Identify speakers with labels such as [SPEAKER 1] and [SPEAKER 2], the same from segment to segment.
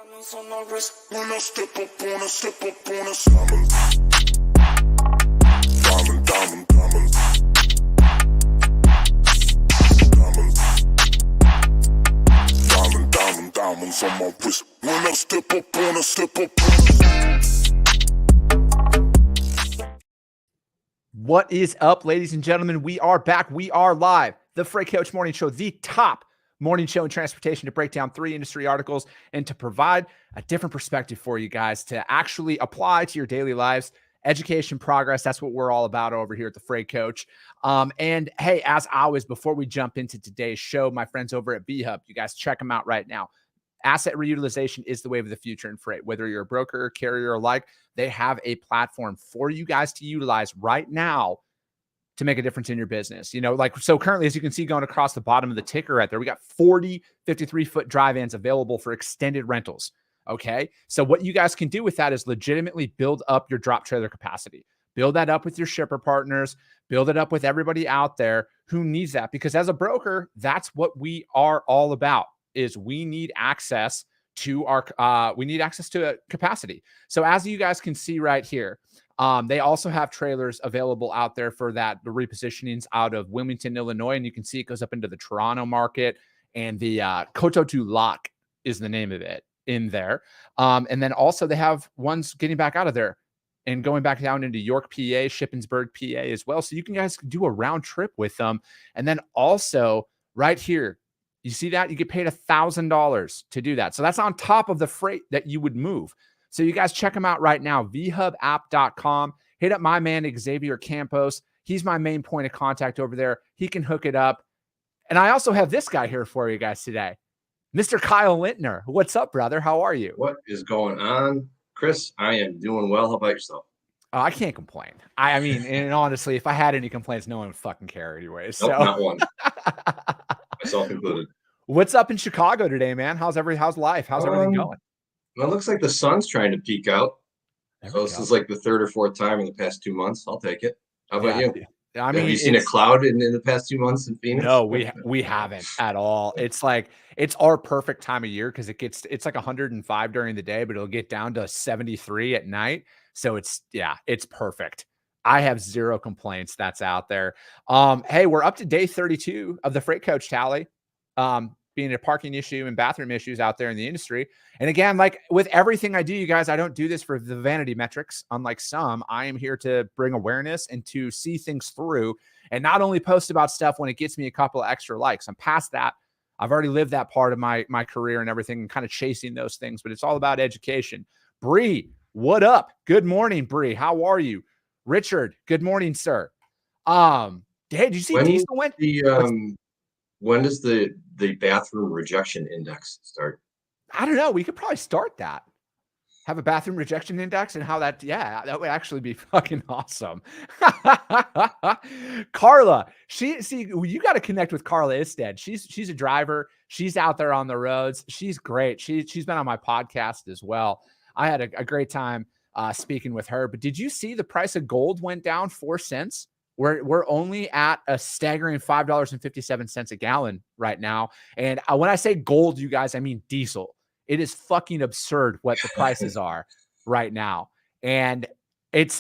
[SPEAKER 1] Diamonds on my wrist when I step up on a diamond, diamond, diamond, diamond, diamond, diamonds on my wrist when I step up on
[SPEAKER 2] What is up, ladies and gentlemen? We are back. We are live. The Freight Coach Morning Show, the top morning show in transportation, to break down 3 industry articles and to provide a different perspective for you guys to actually apply to your daily lives. Education, progress, that's what we're all about over here at the Freight Coach. And hey, as always, before we jump into today's show, my friends over at VHub, you guys check them out right now. Asset reutilization is the wave of the future in freight. Whether you're a broker, carrier alike, they have a platform for you guys to utilize right now to make a difference in your business. You know, like, so currently, as you can see going across the bottom of the ticker right there, we got 40 53-foot dry vans available for extended rentals. Okay. So what you guys can do with that is legitimately build up your drop trailer capacity. Build that up with your shipper partners, build it up with everybody out there who needs that. Because as a broker, that's what we are all about, is we need access to our, capacity. So as you guys can see right here, they also have trailers available out there for that, the repositionings out of Wilmington, Illinois. And you can see it goes up into the Toronto market, and the Koto to Lock is the name of it in there. And then also they have ones getting back out of there and going back down into York, PA, Shippensburg, PA as well. So you can guys do a round trip with them. And then also right here, you see that you get paid $1,000 to do that. So that's on top of the freight that you would move. So you guys check them out right now, vhubapp.com. Hit up my man, Xavier Campos. He's my main point of contact over there. He can hook it up. And I also have this guy here for you guys today, Mr. Kyle Lintner. What's up, brother? How are you?
[SPEAKER 3] What is going on, Chris? I am doing well. How about yourself?
[SPEAKER 2] Oh, I can't complain. I mean, and honestly, if I had any complaints, no one would fucking care anyway. So
[SPEAKER 3] nope, not one. Myself included.
[SPEAKER 2] What's up in Chicago today, man? How's life? How's everything going?
[SPEAKER 3] Well, it looks like the sun's trying to peek out. So this is like the 3rd or 4th time in the past 2 months. I'll take it. How about you?
[SPEAKER 2] I mean,
[SPEAKER 3] have you seen a cloud in the past 2 months in Phoenix?
[SPEAKER 2] No, we haven't at all. It's like, it's our perfect time of year because it's like 105 during the day, but it'll get down to 73 at night. So it's perfect. I have zero complaints that's out there. Hey, we're up to day 32 of the Freight Coach tally. Being a parking issue and bathroom issues out there in the industry. And again, like with everything I do, you guys, I don't do this for the vanity metrics. Unlike some, I am here to bring awareness and to see things through, and not only post about stuff when it gets me a couple of extra likes. I'm past that. I've already lived that part of my career and everything, and kind of chasing those things, but it's all about education. Bree, what up? Good morning, Bree. How are you? Richard, good morning, sir. Hey, did you see Diesel went?
[SPEAKER 3] When does the bathroom rejection index start?
[SPEAKER 2] I don't know. We could probably start that. Have a bathroom rejection index, and how that would actually be fucking awesome. Carla, you got to connect with Carla Isted. She's a driver. She's out there on the roads. She's great. She's been on my podcast as well. I had a great time speaking with her. But did you see the price of gold went down 4 cents? We're only at a staggering $5.57 a gallon right now. And when I say gold, you guys, I mean diesel. It is fucking absurd what the prices are right now. And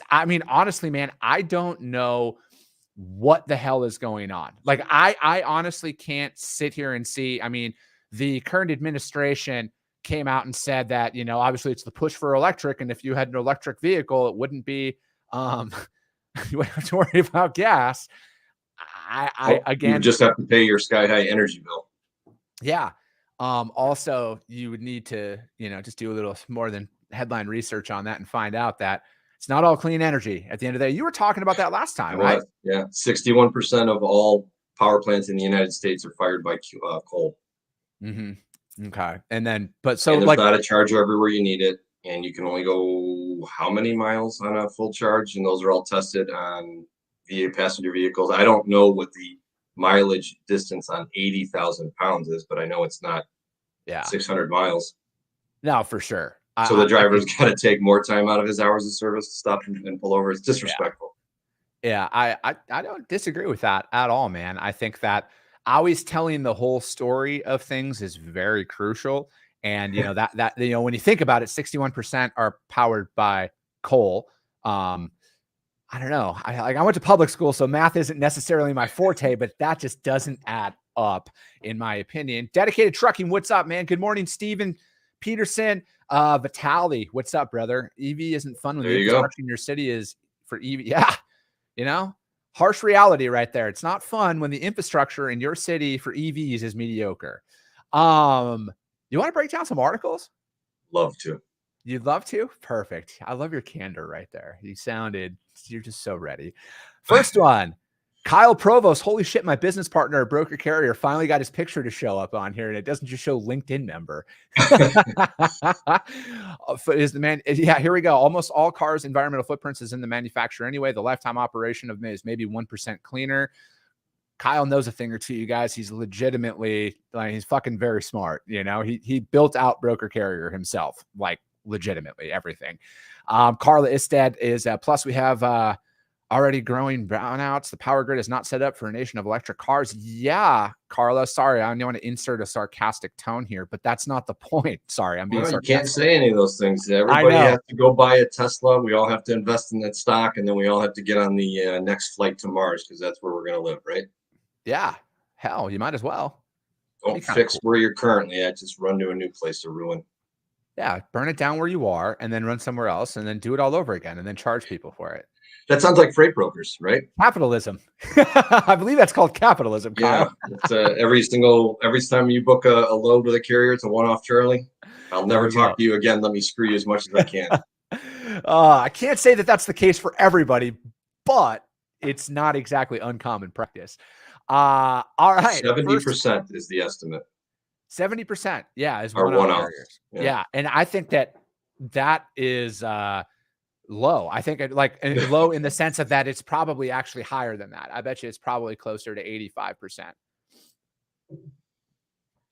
[SPEAKER 2] I mean, honestly, man, I don't know what the hell is going on. Like, I honestly can't sit here and see. I mean, the current administration came out and said that, you know, obviously it's the push for electric. And if you had an electric vehicle, it wouldn't be, you wouldn't have to worry about gas. Again,
[SPEAKER 3] you just have to pay your sky high energy bill.
[SPEAKER 2] Yeah. Also, you would need to, just do a little more than headline research on that and find out that it's not all clean energy at the end of the day. You were talking about that last time, right?
[SPEAKER 3] Yeah. 61% of all power plants in the United States are fired by coal.
[SPEAKER 2] Mm-hmm. Okay. And then, there's
[SPEAKER 3] not a charger everywhere you need it. And you can only go how many miles on a full charge? And those are all tested on passenger vehicles. I don't know what the mileage distance on 80,000 pounds is, but I know it's not 600 miles.
[SPEAKER 2] No, for sure.
[SPEAKER 3] So the driver's got to take more time out of his hours of service to stop and pull over. It's disrespectful.
[SPEAKER 2] Yeah, I don't disagree with that at all, man. I think that always telling the whole story of things is very crucial. And, when you think about it, 61% are powered by coal. I don't know. I went to public school, so math isn't necessarily my forte, but that just doesn't add up, in my opinion. Dedicated Trucking, what's up, man? Good morning, Steven Peterson. Vitali, what's up, brother? EV isn't fun when the infrastructure in your city is for EV. Yeah, harsh reality right there. It's not fun when the infrastructure in your city for EVs is mediocre. You want to break down some articles?
[SPEAKER 3] Love to.
[SPEAKER 2] You'd love to? Perfect. I love your candor right there. You're just so ready. First one, Kyle Provost. Holy shit, my business partner, a broker carrier, finally got his picture to show up on here, and it doesn't just show LinkedIn member. Is the man? Yeah, here we go. Almost all cars' environmental footprints is in the manufacturer anyway. The lifetime operation of is maybe 1% cleaner. Kyle knows a thing or two, you guys. He's legitimately, he's fucking very smart. He built out broker carrier himself, legitimately everything. Carla Istad is plus we have already growing brownouts. The power grid is not set up for a nation of electric cars. Yeah, Carla, sorry, I don't want to insert a sarcastic tone here, but that's not the point. Sorry, I'm being sarcastic.
[SPEAKER 3] You can't say any of those things. Everybody has to go buy a Tesla. We all have to invest in that stock, and then we all have to get on the next flight to Mars, because that's where we're going to live, right?
[SPEAKER 2] Yeah, hell, you might as well.
[SPEAKER 3] Don't fix where you're currently at. Just run to a new place to ruin.
[SPEAKER 2] Yeah, burn it down where you are and then run somewhere else and then do it all over again and then charge people for it.
[SPEAKER 3] That sounds like freight brokers, right?
[SPEAKER 2] Capitalism. I believe that's called capitalism, Kyle.
[SPEAKER 3] Yeah, it's every time you book a load with a carrier, it's a one-off, Charlie. I'll never talk to you again. Let me screw you as much as I can.
[SPEAKER 2] I can't say that that's the case for everybody, but it's not exactly uncommon practice. All right.
[SPEAKER 3] 70% is the estimate.
[SPEAKER 2] 70%. Yeah. Is
[SPEAKER 3] one-off.
[SPEAKER 2] Yeah. And I think that is low. I think low in the sense of that it's probably actually higher than that. I bet you it's probably closer to 85%.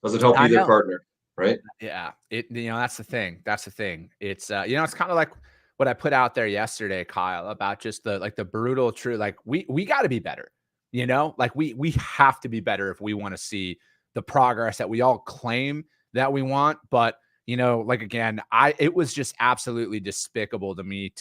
[SPEAKER 3] Does it help either partner? Right.
[SPEAKER 2] Yeah. That's the thing. It's, it's kind of like what I put out there yesterday, Kyle, about just the brutal truth. We got to be better. We have to be better if we want to see the progress that we all claim that we want. But, again, it was just absolutely despicable to me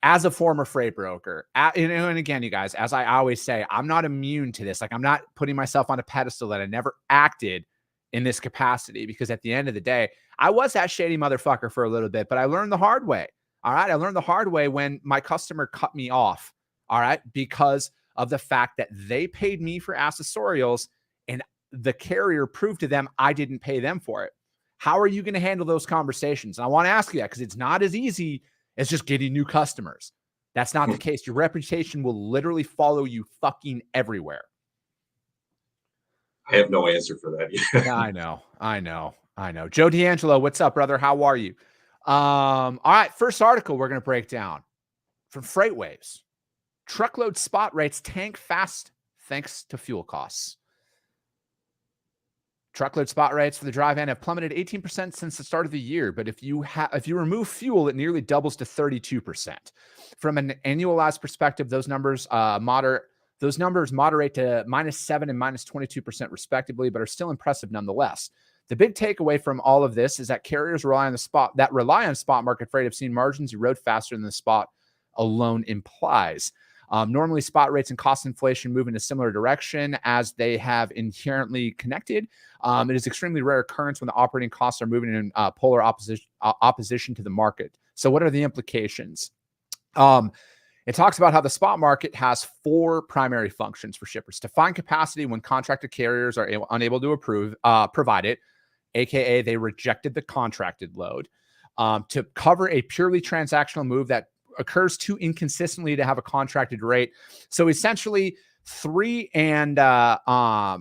[SPEAKER 2] as a former freight broker, and again, you guys, as I always say, I'm not immune to this. I'm not putting myself on a pedestal that I never acted in this capacity, because at the end of the day, I was that shady motherfucker for a little bit, but I learned the hard way. All right. I learned the hard way when my customer cut me off. All right. Because of the fact that they paid me for accessorials and the carrier proved to them I didn't pay them for it. How are you going to handle those conversations? And I want to ask you that because it's not as easy as just getting new customers. That's not the case. Your reputation will literally follow you fucking everywhere.
[SPEAKER 3] I have no answer for that yet.
[SPEAKER 2] I know. Joe D'Angelo, what's up, brother? How are you? All right. First article we're going to break down from FreightWaves. Truckload spot rates tank fast thanks to fuel costs. Truckload spot rates for the dry van have plummeted 18% since the start of the year, but if you remove fuel, it nearly doubles to 32%. From an annualized perspective, those numbers moderate to -7% and -22% respectively, but are still impressive nonetheless. The big takeaway from all of this is that carriers rely on spot market freight have seen margins erode faster than the spot alone implies. Normally, spot rates and cost inflation move in a similar direction as they have inherently connected. It is extremely rare occurrence when the operating costs are moving in polar opposition to the market. So what are the implications? It talks about how the spot market has 4 primary functions for shippers: to find capacity when contracted carriers are unable to provide it, aka they rejected the contracted load, to cover a purely transactional move that occurs too inconsistently to have a contracted rate. So essentially 3 and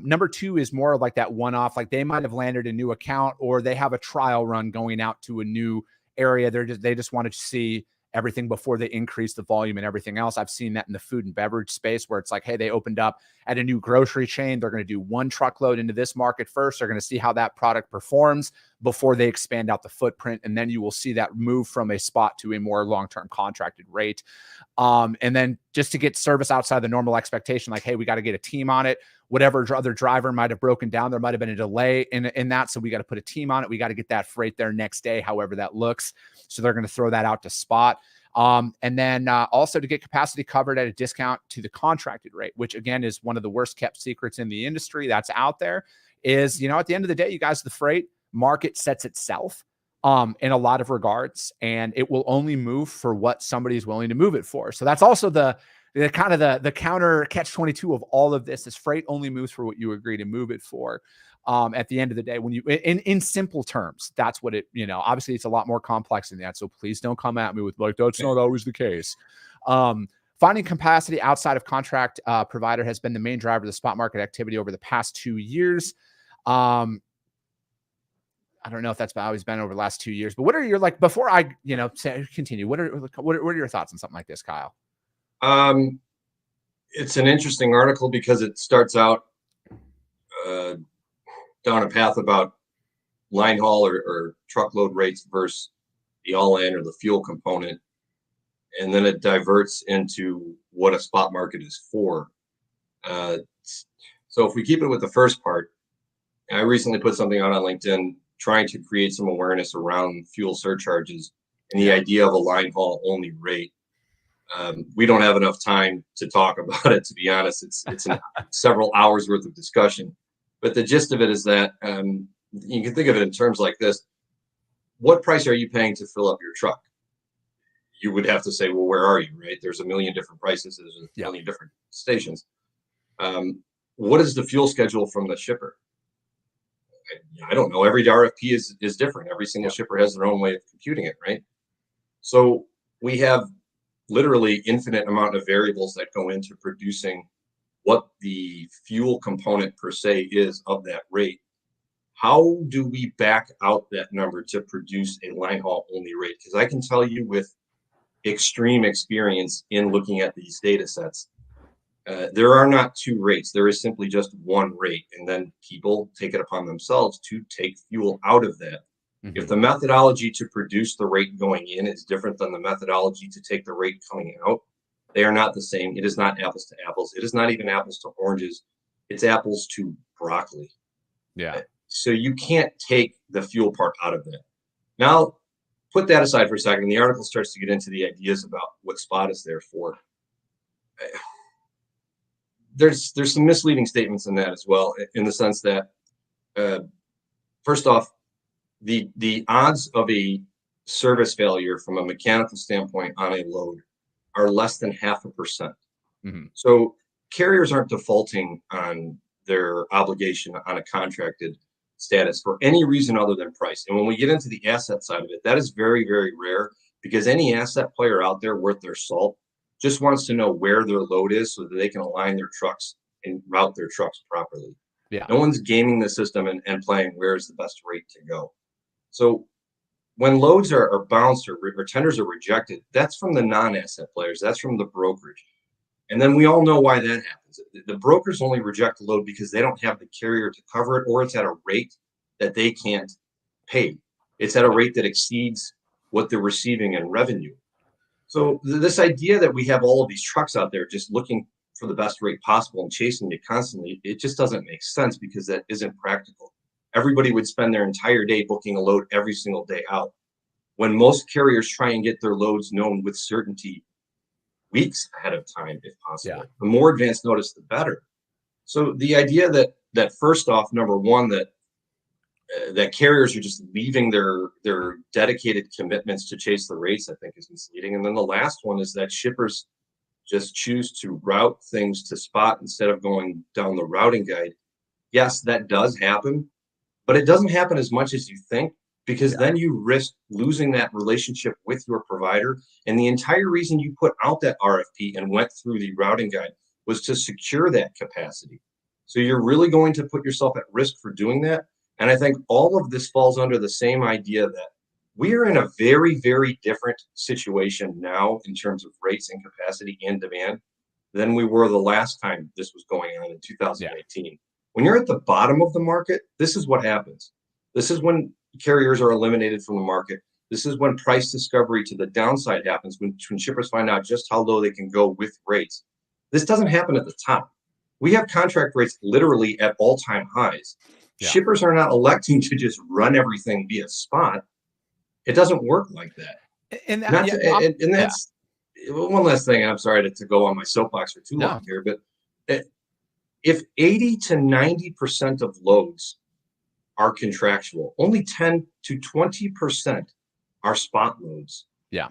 [SPEAKER 2] number 2 is more like that one-off, like they might have landed a new account or they have a trial run going out to a new area. They just wanted to see everything before they increase the volume and everything else. I've seen that in the food and beverage space where it's like, hey, they opened up at a new grocery chain. They're going to do 1 truckload into this market first. They're going to see how that product performs. before they expand out the footprint. And then you will see that move from a spot to a more long-term contracted rate. And then just to get service outside the normal expectation, like, hey, we got to get a team on it. Whatever other driver might have broken down, there might have been a delay in that. So we got to put a team on it. We got to get that freight there next day, however that looks. So they're going to throw that out to spot. And then also to get capacity covered at a discount to the contracted rate, which again is one of the worst kept secrets in the industry that's out there, is, at the end of the day, you guys, the freight market sets itself in a lot of regards, and it will only move for what somebody is willing to move it for. So that's also the kind of the counter catch-22 of all of this, is freight only moves for what you agree to move it for. At the end of the day, when you, in simple terms, that's what it, obviously it's a lot more complex than that. So please don't come at me with like, that's not always the case. Finding capacity outside of contract provider has been the main driver of the spot market activity over the past 2 years. I don't know if that's always been over the last 2 years, but what are your, like, before I, continue, what are your thoughts on something like this, Kyle?
[SPEAKER 3] It's an interesting article because it starts out down a path about line haul or truckload rates versus the all-in or the fuel component. And then it diverts into what a spot market is for. So if we keep it with the first part, I recently put something out on LinkedIn trying to create some awareness around fuel surcharges and the idea of a line haul only rate. We don't have enough time to talk about it, to be honest. It's several hours worth of discussion. But the gist of it is that you can think of it in terms like this. What price are you paying to fill up your truck? You would have to say, well, where are you, right? There's a million different prices. There's a million different stations. What is the fuel schedule from the shipper? I don't know. Every RFP is different. Every single shipper has their own way of computing it, right? So we have literally infinite amount of variables that go into producing what the fuel component per se is of that rate. How do we back out that number to produce a line haul only rate? Because I can tell you with extreme experience in looking at these data sets, there are not two rates. There is simply just one rate, and then people take it upon themselves to take fuel out of that. Mm-hmm. If the methodology to produce the rate going in is different than the methodology to take the rate coming out, they are not the same. It is not apples to apples. It is not even apples to oranges. It's apples to broccoli.
[SPEAKER 2] Yeah.
[SPEAKER 3] So you can't take the fuel part out of that. Now, put that aside for a second. The article starts to get into the ideas about what spot is there for. There's some misleading statements in that as well, in the sense that, first off, the odds of a service failure from a mechanical standpoint on a load are less than 0.5%. Mm-hmm. So carriers aren't defaulting on their obligation on a contracted status for any reason other than price. And when we get into the asset side of it, that is very, very rare, because any asset player out there worth their salt just wants to know where their load is so that they can align their trucks and route their trucks properly. Yeah. No one's gaming the system and playing where's the best rate to go. So when loads are bounced or tenders are rejected, that's from the non-asset players. That's from the brokerage. And then we all know why that happens. The brokers only reject the load because they don't have the carrier to cover it, or it's at a rate that they can't pay. It's at a rate that exceeds what they're receiving in revenue. So this idea that we have all of these trucks out there just looking for the best rate possible and chasing it constantly, it just doesn't make sense, because that isn't practical. Everybody would spend their entire day booking a load every single day out, when most carriers try and get their loads known with certainty weeks ahead of time, if possible. Yeah. The more advanced notice, the better. So the idea that first off, number one, that carriers are just leaving their dedicated commitments to chase the rates, I think is misleading. And then the last one is that shippers just choose to route things to spot instead of going down the routing guide. Yes, that does happen, but it doesn't happen as much as you think, because then you risk losing that relationship with your provider. And the entire reason you put out that RFP and went through the routing guide was to secure that capacity. So you're really going to put yourself at risk for doing that. And I think all of this falls under the same idea that we are in a very, very different situation now in terms of rates and capacity and demand than we were the last time this was going on in 2018. Yeah. When you're at the bottom of the market, this is what happens. This is when carriers are eliminated from the market. This is when price discovery to the downside happens, when shippers find out just how low they can go with rates. This doesn't happen at the top. We have contract rates literally at all-time highs.
[SPEAKER 2] Yeah.
[SPEAKER 3] Shippers are not electing to just run everything via spot. It doesn't work like that.
[SPEAKER 2] And
[SPEAKER 3] That's one last thing. I'm sorry to go on my soapbox for too long here, but if 80 to 90% of loads are contractual, only 10 to 20% are spot loads.
[SPEAKER 2] Yeah.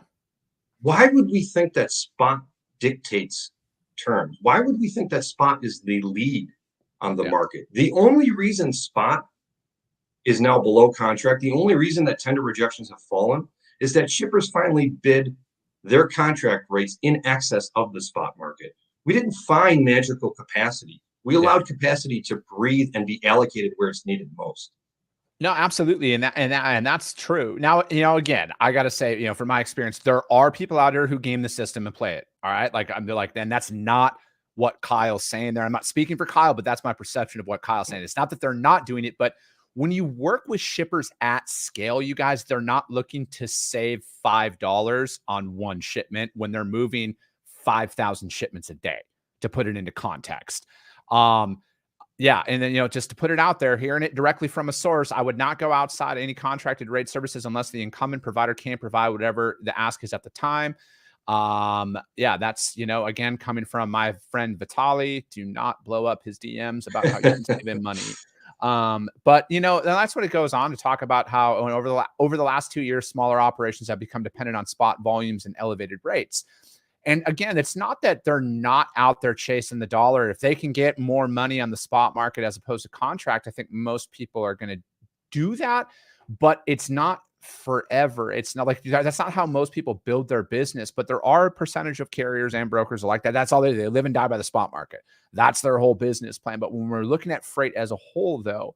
[SPEAKER 3] Why would we think that spot dictates terms? Why would we think that spot is the lead on the market? The only reason spot is now below contract, the only reason that tender rejections have fallen is that shippers finally bid their contract rates in excess of the spot market. We didn't find magical capacity. We allowed capacity to breathe and be allocated where it's needed most.
[SPEAKER 2] No, absolutely. And that's true. Now, again, I got to say, from my experience, there are people out there who game the system and play it. All right. And that's not what Kyle's saying there. I'm not speaking for Kyle, but that's my perception of what Kyle's saying. It's not that they're not doing it, but when you work with shippers at scale, you guys, they're not looking to save $5 on one shipment when they're moving 5,000 shipments a day, to put it into context. Yeah. And then, just to put it out there, hearing it directly from a source, I would not go outside any contracted rate services unless the incumbent provider can provide whatever the ask is at the time. Yeah, that's, again, coming from my friend Vitali. Do not blow up his DMs about how you can save him money. But that's what it goes on to talk about how over the last 2 years, smaller operations have become dependent on spot volumes and elevated rates. And again, it's not that they're not out there chasing the dollar. If they can get more money on the spot market as opposed to contract, I think most people are going to do that, but it's not forever. It's not like that's not how most people build their business, but there are a percentage of carriers and brokers like that. That's all they live and die by the spot market. That's their whole business plan. But when we're looking at freight as a whole, though,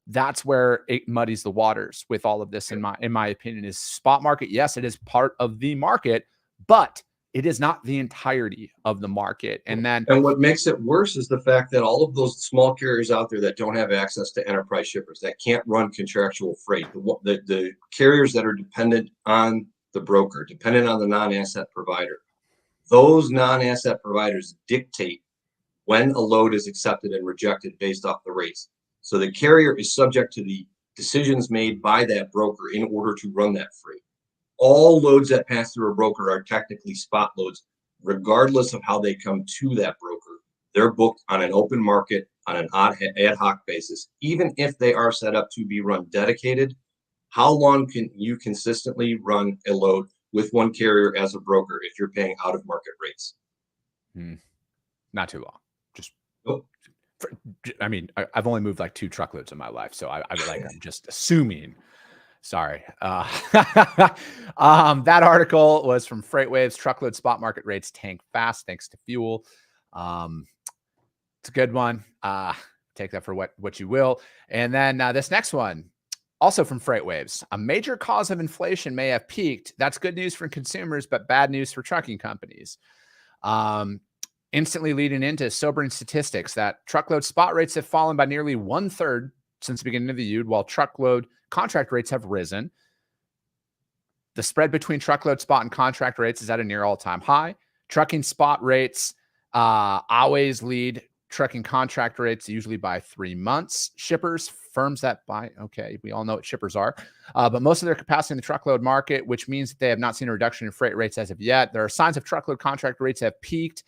[SPEAKER 2] that's where it muddies the waters with all of this. In my opinion, is spot market. Yes, it is part of the market, but it is not the entirety of the market. And
[SPEAKER 3] what makes it worse is the fact that all of those small carriers out there that don't have access to enterprise shippers, that can't run contractual freight, the carriers that are dependent on the broker, dependent on the non-asset provider, those non-asset providers dictate when a load is accepted and rejected based off the rates. So the carrier is subject to the decisions made by that broker in order to run that freight. All loads that pass through a broker are technically spot loads, regardless of how they come to that broker. They're booked on an open market on an ad hoc basis. Even if they are set up to be run dedicated, how long can you consistently run a load with one carrier as a broker if you're paying out of market rates?
[SPEAKER 2] Not too long. I've only moved like 2 truckloads in my life, so I'm just assuming. Sorry. That article was from FreightWaves. Truckload spot market rates tank fast thanks to fuel. It's a good one. Take that for what you will. And then this next one, also from FreightWaves. A major cause of inflation may have peaked. That's good news for consumers, but bad news for trucking companies. Instantly leading into sobering statistics that truckload spot rates have fallen by nearly 1/3 since the beginning of the year, while truckload contract rates have risen. The spread between truckload spot and contract rates is at a near all-time high. Trucking spot rates always lead trucking contract rates, usually by 3 months. Shippers, firms that buy, we all know what shippers are, but most of their capacity in the truckload market, which means that they have not seen a reduction in freight rates as of yet. There are signs of truckload contract rates have peaked,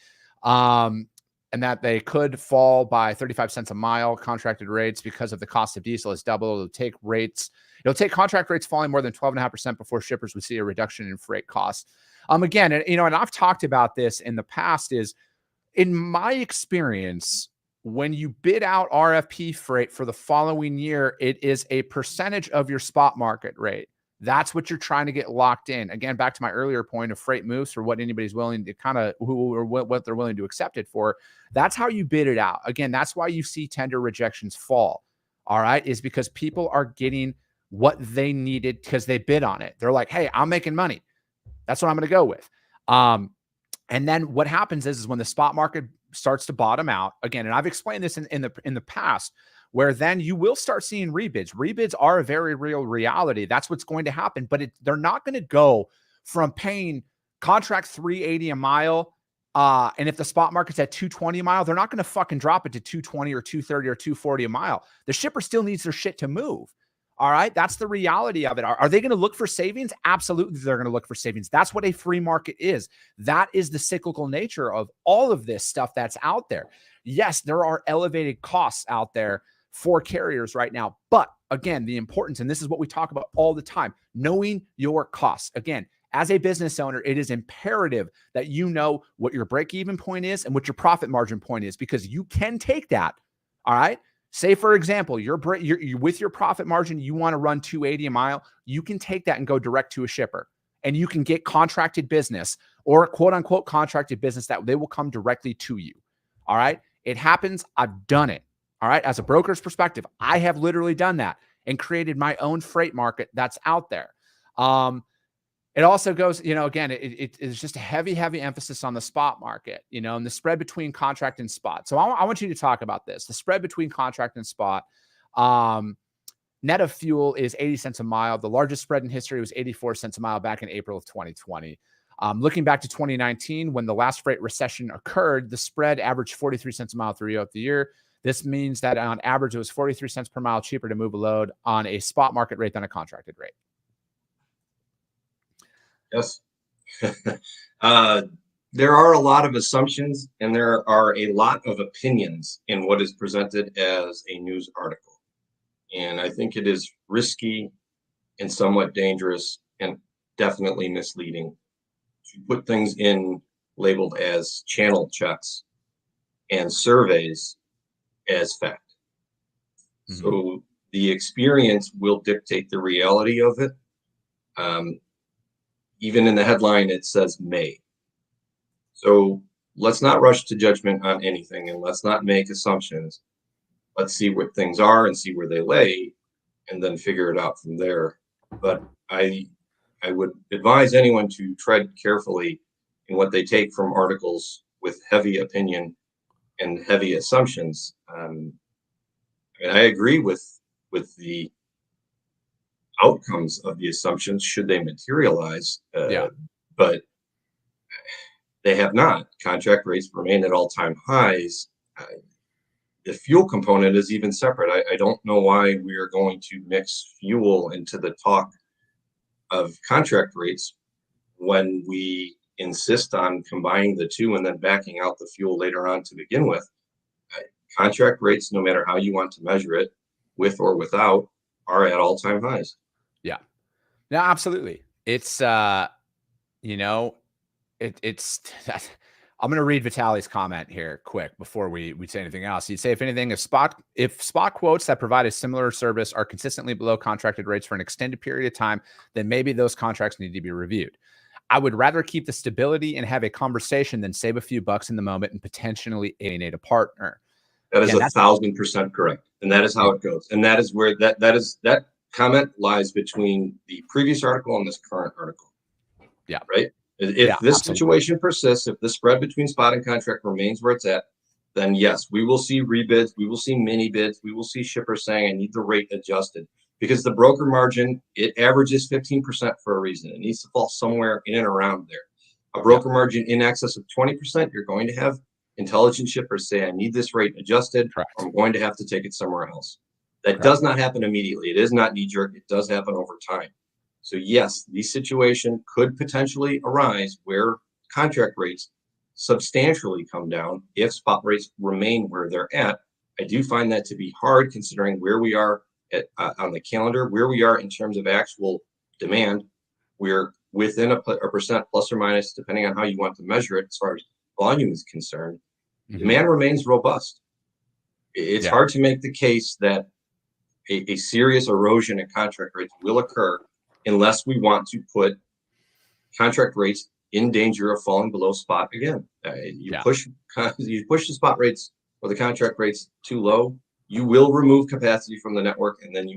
[SPEAKER 2] and that they could fall by 35 cents a mile. Contracted rates, because of the cost of diesel, is double. It'll take contract rates falling more than 12.5% before shippers would see a reduction in freight costs. Again, and I've talked about this in the past, is in my experience, when you bid out RFP freight for the following year, it is a percentage of your spot market rate. That's what you're trying to get locked in. Again, back to my earlier point of freight moves for what anybody's willing to what they're willing to accept it for. That's how you bid it out. Again, that's why you see tender rejections fall. All right. Is because people are getting what they needed because they bid on it. They're like, hey, I'm making money. That's what I'm going to go with. And then what happens is when the spot market starts to bottom out again, and I've explained this in the past, where then you will start seeing rebids. Rebids are a very real reality. That's what's going to happen, but they're not going to go from paying contract 380 a mile. And if the spot market's at 220 a mile, they're not going to fucking drop it to 220 or 230 or 240 a mile. The shipper still needs their shit to move. All right. That's the reality of it. Are they going to look for savings? Absolutely. They're going to look for savings. That's what a free market is. That is the cyclical nature of all of this stuff that's out there. Yes, there are elevated costs out there for carriers right now. But again, the importance, and this is what we talk about all the time, knowing your costs. Again, as a business owner, it is imperative that you know what your break-even point is and what your profit margin point is, because you can take that. All right. Say, for example, you're with your profit margin, you want to run 280 a mile. You can take that and go direct to a shipper, and you can get contracted business or quote unquote contracted business that they will come directly to you. All right. It happens. I've done it. All right. As a broker's perspective, I have literally done that and created my own freight market that's out there. It also goes, again, it is just a heavy emphasis on the spot market, and the spread between contract and spot. So I want you to talk about this. The spread between contract and spot, net of fuel is 80 cents a mile. The largest spread in history was 84 cents a mile back in April of 2020. Looking back to 2019, when the last freight recession occurred, the spread averaged 43 cents a mile throughout the year. This means that on average, it was 43 cents per mile cheaper to move a load on a spot market rate than a contracted rate.
[SPEAKER 3] Yes. There are a lot of assumptions and there are a lot of opinions in what is presented as a news article. And I think it is risky and somewhat dangerous and definitely misleading to put things in labeled as channel checks and surveys as fact. Mm-hmm. So the experience will dictate the reality of it. Even in the headline, it says may. So let's not rush to judgment on anything, and let's not make assumptions. Let's see what things are and see where they lay, and then figure it out from there. But I would advise anyone to tread carefully in what they take from articles with heavy opinion and heavy assumptions. And I agree with the outcomes of the assumptions should they materialize, but they have not. Contract rates remain at all-time highs. The fuel component is even separate. I don't know why we are going to mix fuel into the talk of contract rates when we insist on combining the two and then backing out the fuel later on to begin with. Contract rates, no matter how you want to measure it, with or without, are at all-time highs.
[SPEAKER 2] Yeah, no, absolutely. It's, it's, I'm going to read Vitali's comment here quick before we say anything else. He'd say, if anything, if spot quotes that provide a similar service are consistently below contracted rates for an extended period of time, then maybe those contracts need to be reviewed. I would rather keep the stability and have a conversation than save a few bucks in the moment and potentially alienate a partner.
[SPEAKER 3] That is 1,000% correct. And that is how it goes. And that is where that comment lies between the previous article and this current article.
[SPEAKER 2] Yeah.
[SPEAKER 3] Right. If this situation persists, if the spread between spot and contract remains where it's at, then yes, we will see rebids. We will see mini bids. We will see shippers saying, I need the rate adjusted, because the broker margin, it averages 15% for a reason. It needs to fall somewhere in and around there. A broker margin in excess of 20%, you're going to have intelligent shippers say, I need this rate adjusted. Correct. I'm going to have to take it somewhere else. That does not happen immediately. It is not knee jerk. It does happen over time. So yes, the situation could potentially arise where contract rates substantially come down if spot rates remain where they're at. I do find that to be hard considering where we are on the calendar, where we are in terms of actual demand. We're within a percent plus or minus, depending on how you want to measure it as far as volume is concerned. Mm-hmm. Demand remains robust. It's hard to make the case that a serious erosion in contract rates will occur unless we want to put contract rates in danger of falling below spot again. You push the spot rates or the contract rates too low, you will remove capacity from the network, and then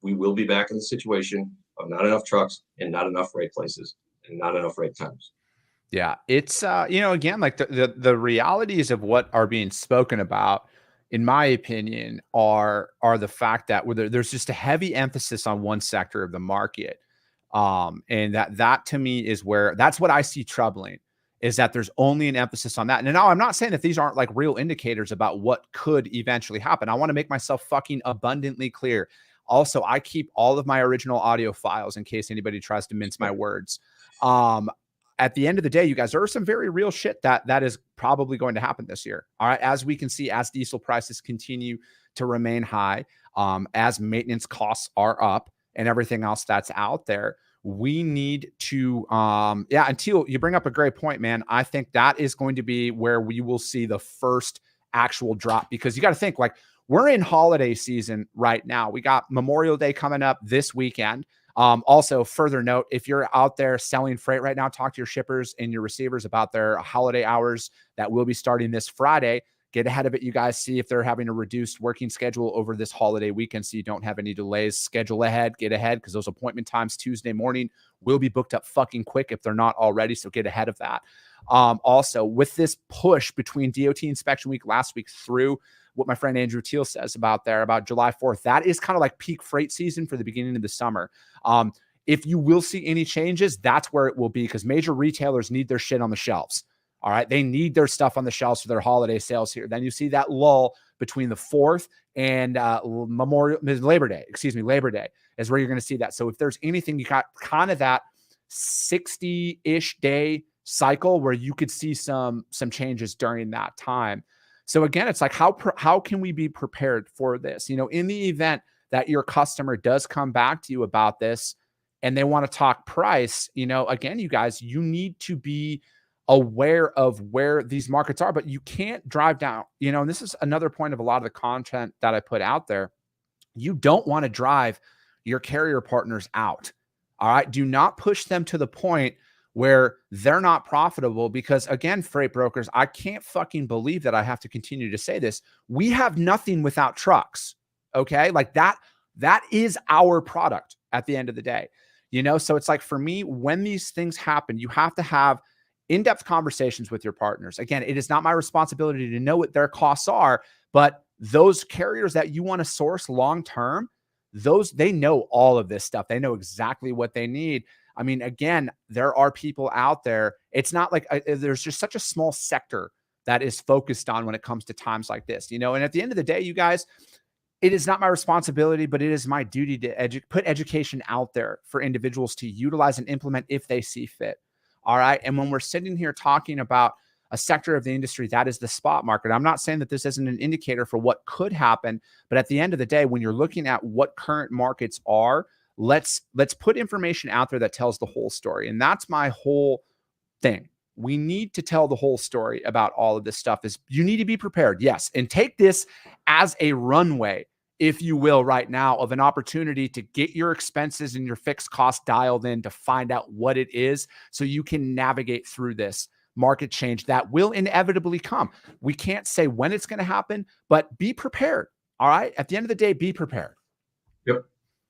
[SPEAKER 3] we will be back in the situation of not enough trucks and not enough rate places and not enough rate times.
[SPEAKER 2] Yeah, it's again, like the realities of what are being spoken about in my opinion, are the fact that there's just a heavy emphasis on one sector of the market. And that to me is where that's what I see troubling, is that there's only an emphasis on that. And now I'm not saying that these aren't like real indicators about what could eventually happen. I want to make myself fucking abundantly clear. Also, I keep all of my original audio files in case anybody tries to mince my words. At the end of the day, you guys, there are some very real shit that is probably going to happen this year. All right. As we can see, as diesel prices continue to remain high, as maintenance costs are up and everything else that's out there, we need to, and Teal, you bring up a great point, man. I think that is going to be where we will see the first actual drop, because you got to think, like, we're in holiday season right now. We got Memorial Day coming up this weekend. Also, further note, if you're out there selling freight right now, talk to your shippers and your receivers about their holiday hours that will be starting this Friday. Get ahead of it, you guys. See if they're having a reduced working schedule over this holiday weekend so you don't have any delays. Schedule ahead, get ahead, because those appointment times Tuesday morning will be booked up fucking quick if they're not already, so get ahead of that. Also, with this push between DOT inspection week last week through what my friend Andrew Teal says about July 4th, that is kind of like peak freight season for the beginning of the summer. If you will see any changes, that's where it will be, because major retailers need their shit on the shelves. All right. They need their stuff on the shelves for their holiday sales here. Then you see that lull between the 4th and Labor Day is where you're going to see that. So if there's anything, you got kind of that 60-ish day cycle where you could see some changes during that time. So again, it's like, how can we be prepared for this? You know, in the event that your customer does come back to you about this and they want to talk price, you know, again, you guys, you need to be aware of where these markets are, but you can't drive down, you know, and this is another point of a lot of the content that I put out there. You don't want to drive your carrier partners out. All right. Do not push them to the point where they're not profitable, because again, freight brokers, I can't fucking believe that I have to continue to say this. We have nothing without trucks. Okay. Like that is our product at the end of the day, you know? So it's like, for me, when these things happen, you have to have in-depth conversations with your partners. Again, it is not my responsibility to know what their costs are, but those carriers that you want to source long-term, they know all of this stuff. They know exactly what they need. I mean, again, there are people out there. It's not like there's just such a small sector that is focused on when it comes to times like this, you know? And at the end of the day, you guys, it is not my responsibility, but it is my duty to put education out there for individuals to utilize and implement if they see fit. All right. And when we're sitting here talking about a sector of the industry that is the spot market, I'm not saying that this isn't an indicator for what could happen, but at the end of the day, when you're looking at what current markets are, let's put information out there that tells the whole story. And that's my whole thing. We need to tell the whole story about all of this stuff. Is you need to be prepared. Yes. And take this as a runway, if you will, right now, of an opportunity to get your expenses and your fixed costs dialed in to find out what it is, so you can navigate through this market change that will inevitably come. We can't say when it's going to happen, but be prepared. All right. At the end of the day, be prepared.
[SPEAKER 3] Yep.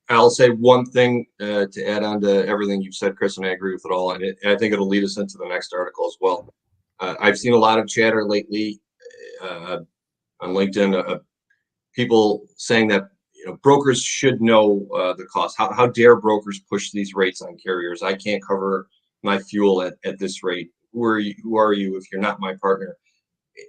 [SPEAKER 3] I'll say one thing to add on to everything you've said, Chris, and I agree with it all. And I think it'll lead us into the next article as well. I've seen a lot of chatter lately on LinkedIn, people saying that, you know, brokers should know the cost. How dare brokers push these rates on carriers? I can't cover my fuel at this rate. Who are you if you're not my partner?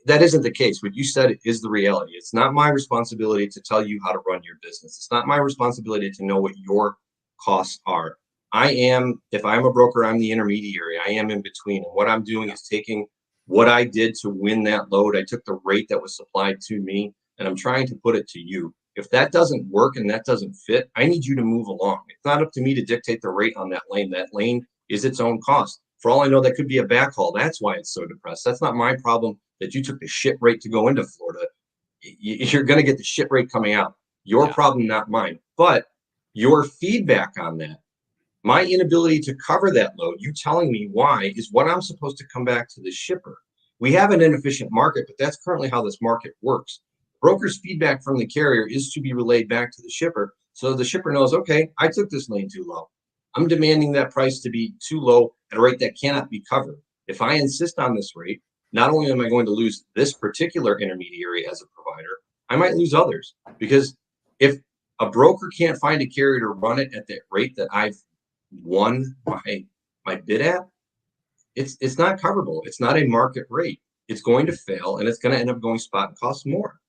[SPEAKER 3] That isn't the case. What you said is the reality. It's not my responsibility to tell you how to run your business. It's not my responsibility to know what your costs are. If I'm a broker, I'm the intermediary. I am in between. And what I'm doing is taking what I did to win that load. I took the rate that was supplied to me, and I'm trying to put it to you. If that doesn't work and that doesn't fit, I need you to move along. It's not up to me to dictate the rate on that lane. That lane is its own cost. For all I know, that could be a backhaul. That's why it's so depressed. That's not my problem that you took the shit rate to go into Florida. You're going to get the shit rate coming out. Your problem, not mine. But your feedback on that, my inability to cover that load, you telling me why, is what I'm supposed to come back to the shipper. We have an inefficient market, but that's currently how this market works. Broker's feedback from the carrier is to be relayed back to the shipper, so the shipper knows, okay, I took this lane too low. I'm demanding that price to be too low at a rate that cannot be covered. If I insist on this rate, not only am I going to lose this particular intermediary as a provider, I might lose others, because if a broker can't find a carrier to run it at the rate that I've won my bid at, it's not coverable. It's not a market rate. It's going to fail, and it's going to end up going spot and cost more.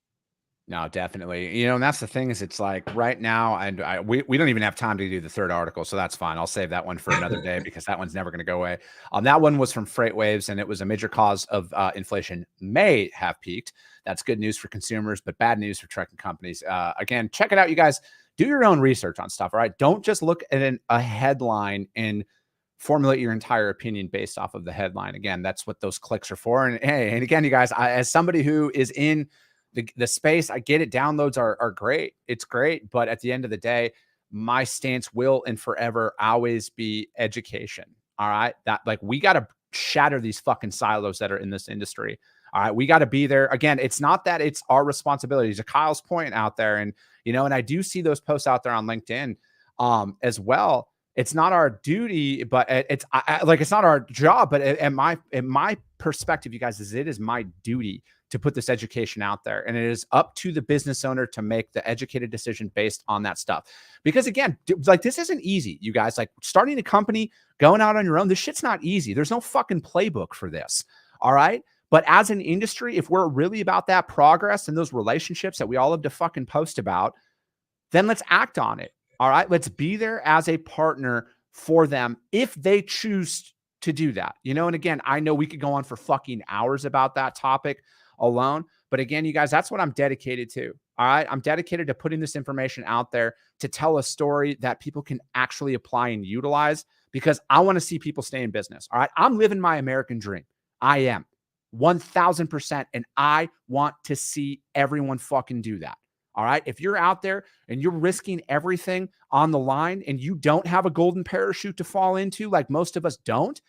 [SPEAKER 2] No, definitely. And that's the thing is it's like right now, and we don't even have time to do the third article, so that's fine. I'll save that one for another day because that one's never going to go away. That one was from Freight Waves, and it was a major cause of inflation may have peaked. That's good news for consumers, but bad news for trucking companies. Again, check it out, you guys. Do your own research on stuff, all right? Don't just look at a headline and formulate your entire opinion based off of the headline. Again, that's what those clicks are for. And hey, and again, you guys, as somebody who is in the space, I get it. Downloads are great. It's great. But at the end of the day, my stance will and forever always be education. All right. That like we got to shatter these fucking silos that are in this industry. All right. We got to be there. Again, it's not that it's our responsibility. To Kyle's point out there. And, and I do see those posts out there on LinkedIn as well. It's not our duty, but it's not our job. But in my perspective, you guys, it is my duty to put this education out there. And it is up to the business owner to make the educated decision based on that stuff. Because again, like this isn't easy, you guys. Like starting a company, going out on your own, this shit's not easy. There's no fucking playbook for this. All right. But as an industry, if we're really about that progress and those relationships that we all love to fucking post about, then let's act on it. All right. Let's be there as a partner for them if they choose to do that. And again, I know we could go on for fucking hours about that topic alone. But again, you guys, that's what I'm dedicated to. All right. I'm dedicated to putting this information out there to tell a story that people can actually apply and utilize, because I want to see people stay in business. All right. I'm living my American dream. I am 1000%. And I want to see everyone fucking do that. All right. If you're out there and you're risking everything on the line and you don't have a golden parachute to fall into, like most of us don't,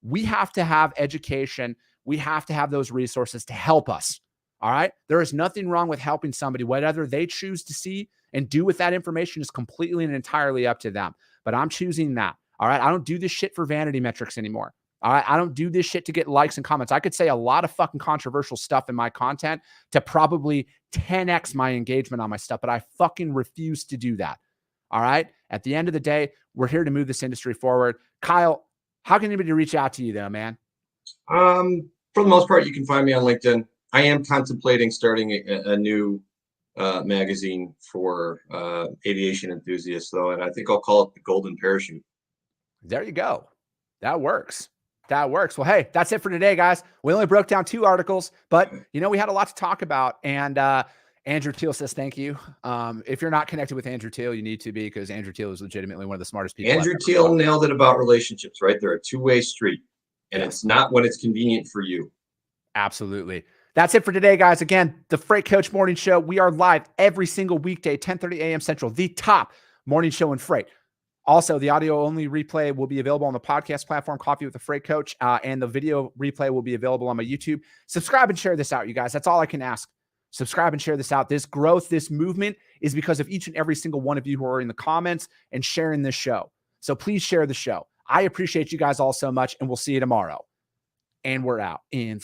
[SPEAKER 2] we have to have education. We have to have those resources to help us. All right. There is nothing wrong with helping somebody. Whatever they choose to see and do with that information is completely and entirely up to them. But I'm choosing that. All right. I don't do this shit for vanity metrics anymore. All right. I don't do this shit to get likes and comments. I could say a lot of fucking controversial stuff in my content to probably 10x my engagement on my stuff, but I fucking refuse to do that. All right. At the end of the day, we're here to move this industry forward. Kyle, how can anybody reach out to you though, man?
[SPEAKER 3] For the most part, you can find me on LinkedIn. I am contemplating starting a new magazine for aviation enthusiasts, though, and I think I'll call it the Golden Parachute.
[SPEAKER 2] There you go. That works. That works. Well, hey, that's it for today, guys. We only broke down 2 articles, but we had a lot to talk about. And Andrew Teal says thank you. If you're not connected with Andrew Teal, you need to be, because Andrew Teal is legitimately one of the smartest people.
[SPEAKER 3] Andrew Teal nailed it about relationships, right? They're a two-way street, and it's not when it's convenient for you.
[SPEAKER 2] Absolutely. That's it for today, guys. Again, the Freight Coach Morning Show. We are live every single weekday, 10:30 a.m. Central, the top morning show in freight. Also, the audio-only replay will be available on the podcast platform, Coffee with the Freight Coach, and the video replay will be available on my YouTube. Subscribe and share this out, you guys. That's all I can ask. Subscribe and share this out. This growth, this movement is because of each and every single one of you who are in the comments and sharing this show. So please share the show. I appreciate you guys all so much, and we'll see you tomorrow. And we're out in